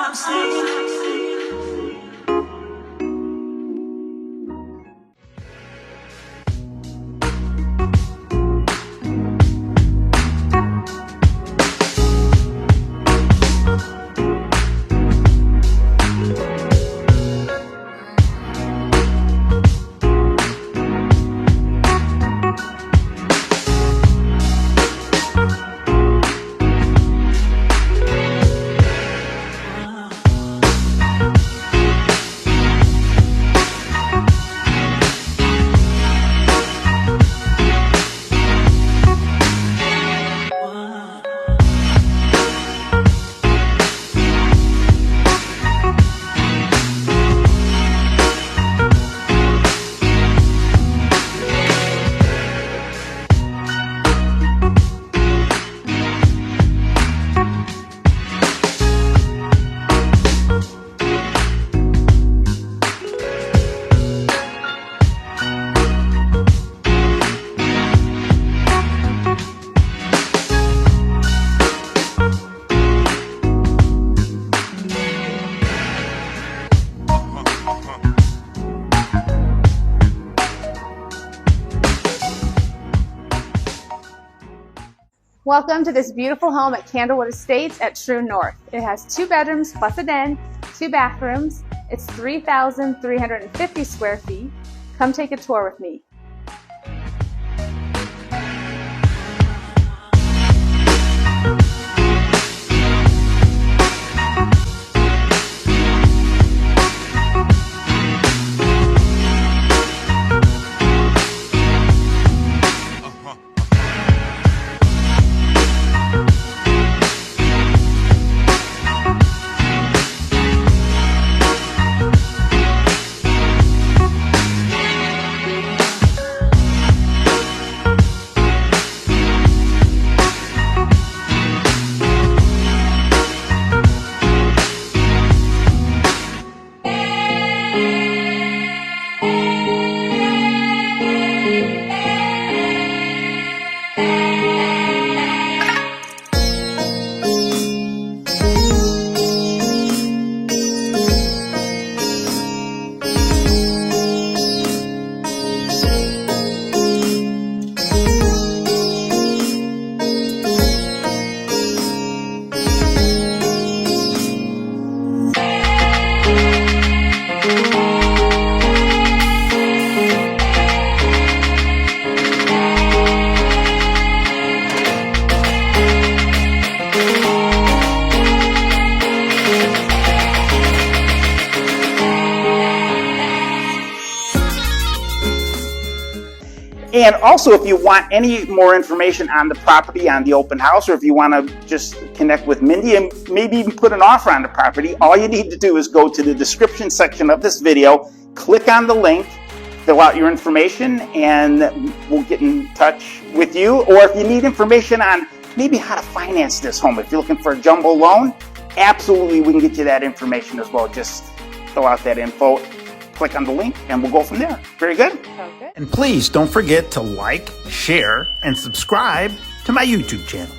I'm singing. Welcome to this beautiful home at Candlewood Estates at Troon North. It has 2 bedrooms plus a den, 2 bathrooms. It's 3,350 square feet. Come take a tour with me. And also, if you want any more information on the property, on the open house, or if you want to just connect with Mindy and maybe even put an offer on the property, all you need to do is go to the description section of this video, click on the link, fill out your information, and we'll get in touch with you. Or if you need information on maybe how to finance this home, if you're looking for a jumbo loan, absolutely we can get you that information as well. Just fill out that info, click on the link, and we'll go from there. Very good? Okay. And please don't forget to like, share, and subscribe to my YouTube channel.